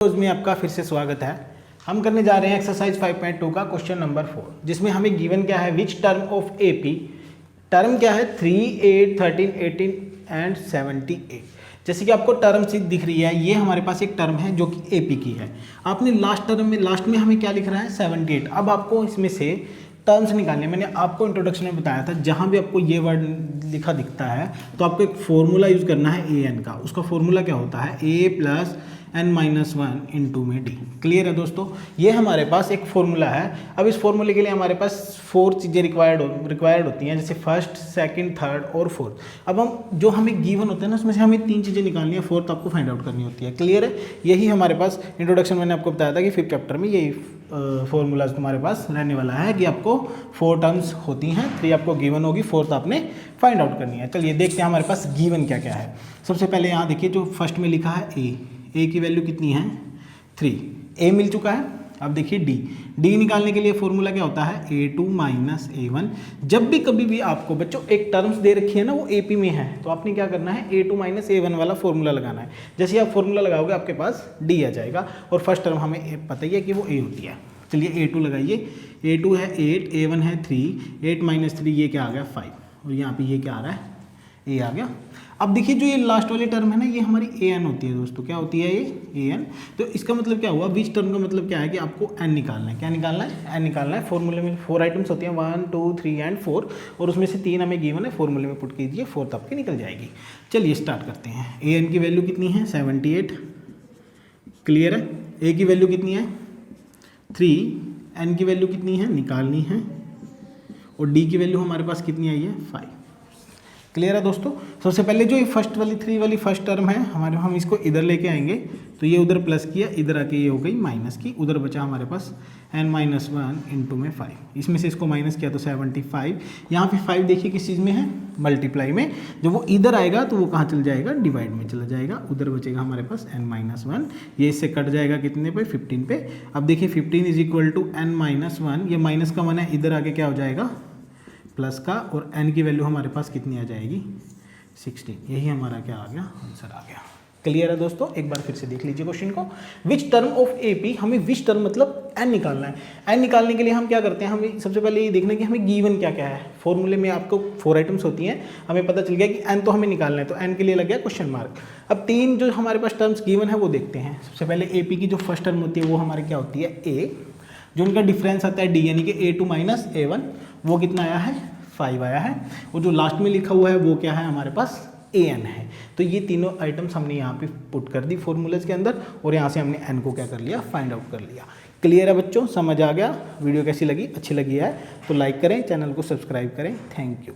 में आपका फिर से स्वागत है। हम करने जा रहे हैं एक्सरसाइज 5.2 का क्वेश्चन नंबर 4, जिसमें हमें गिवन क्या है, which term of AP, term क्या है 3, 8, 13, 18 एंड 78। जैसे कि आपको टर्म दिख रही है, ये हमारे पास एक टर्म है जो कि एपी की है। आपने लास्ट में हमें क्या लिख रहा है 78। अब आपको इसमें से टर्म्स निकालने, मैंने आपको इंट्रोडक्शन में बताया था, जहाँ भी आपको ये वर्ड लिखा दिखता है तो आपको एक फॉर्मूला यूज़ करना है ए एन का। उसका फॉर्मूला क्या होता है, ए प्लस n-1 इंटू में डी। क्लियर है दोस्तों, ये हमारे पास एक फॉर्मूला है। अब इस फॉर्मूले के लिए हमारे पास 4 चीज़ें रिक्वायर्ड होती हैं, जैसे फर्स्ट, सेकंड, थर्ड और फोर्थ। अब हम जो हमें गिवन होता है ना, उसमें से हमें 3 चीज़ें निकालनी है, फोर्थ आपको फाइंड आउट करनी होती है। क्लियर है, यही हमारे पास इंट्रोडक्शन मैंने आपको बताया था कि 5th चैप्टर में यही फॉर्मूला तुम्हारे पास रहने वाला है कि आपको 4 टर्म्स होती हैं, 3 आपको गिवन होगी, फोर्थ आपने फाइंड आउट करनी है। चलिए देखते हैं हमारे पास गिवन क्या क्या है। सबसे पहले यहाँ देखिए, जो फर्स्ट में लिखा है ए की वैल्यू कितनी है 3, ए मिल चुका है। अब देखिए डी निकालने के लिए फॉर्मूला क्या होता है a2 माइनस a1। जब भी कभी भी आपको बच्चों एक टर्म्स दे रखी है ना, वो एपी में है, तो आपने क्या करना है a2 माइनस a1 वाला फॉर्मूला लगाना है। जैसे आप फॉर्मूला लगाओगे आपके पास डी आ जाएगा, और फर्स्ट टर्म हमें पता ही है कि वो ए होती है। चलिए a2 लगाइए, a2 है 8, a1 है 3, 8 माइनस 3 ये क्या आ गया 5, और यहाँ पे ये क्या आ रहा है ए आ गया। अब देखिए जो ये लास्ट वाली टर्म है ना, ये हमारी ए एन होती है दोस्तों। क्या होती है ये ए एन। तो इसका मतलब क्या हुआ, विच टर्म का मतलब क्या है कि आपको एन निकालना है। क्या निकालना है, एन निकालना है। फॉर्मूले में 4 आइटम्स होती हैं, 1, 2, 3 एंड 4, और उसमें से 3 हमें गिवन है, फॉर्मूले में पुट कीजिए, फोर्थ आपकी निकल जाएगी। चलिए स्टार्ट करते हैं। ए एन की वैल्यू कितनी है 78। क्लियर है, ए की वैल्यू कितनी है 3, एन की वैल्यू कितनी है निकालनी है, और डी की वैल्यू हमारे पास कितनी आई है 5। क्लियर है दोस्तों। सबसे पहले जो ये फर्स्ट वाली 3 वाली फर्स्ट टर्म है हमारे, हम इसको इधर लेके आएंगे, तो ये उधर प्लस किया, इधर आके ये हो गई माइनस की, उधर बचा हमारे पास n-1 इंटू में 5। इसमें से इसको माइनस किया तो 75। यहाँ पे 5 देखिए किस चीज़ में है, मल्टीप्लाई में। जब वो इधर आएगा तो वो कहाँ चल जाएगा, डिवाइड में चला जाएगा, उधर बचेगा हमारे पास n-1। ये इससे कट जाएगा कितने पे 15 पे। अब देखिए 15 इज इक्वल टू n-1, ये माइनस का 1 है, इधर आके क्या हो जाएगा प्लस का, और n की वैल्यू हमारे पास कितनी आ जाएगी 16। यही हमारा क्या आ गया, आंसर आ गया। क्लियर है दोस्तों, एक बार फिर से देख लीजिए क्वेश्चन को। विच टर्म ऑफ एपी, हमें विच टर्म मतलब n निकालना है। n निकालने के लिए हम क्या करते हैं, हमें सबसे पहले ये देखना है कि हमें गिवन क्या क्या है। फॉर्मूले में आपको 4 आइटम्स होती हैं, हमें पता चल गया कि n तो हमें निकालना है, तो n के लिए लग गया क्वेश्चन मार्क। अब 3 जो हमारे पास टर्म्स गिवन है वो देखते हैं। सबसे पहले एपी की जो फर्स्ट टर्म होती है वो हमारी क्या होती है a, जो उनका डिफरेंस आता है डी, यानी कि a2 माइनस a1, वो कितना आया है 5 आया है, और जो लास्ट में लिखा हुआ है वो क्या है हमारे पास ए एन है। तो ये तीनों आइटम्स हमने यहाँ पे पुट कर दी फॉर्मूलेज के अंदर, और यहाँ से हमने एन को क्या कर लिया, फाइंड आउट कर लिया। क्लियर है बच्चों, समझ आ गया। वीडियो कैसी लगी, अच्छी लगी है तो लाइक करें, चैनल को सब्सक्राइब करें। Thank you.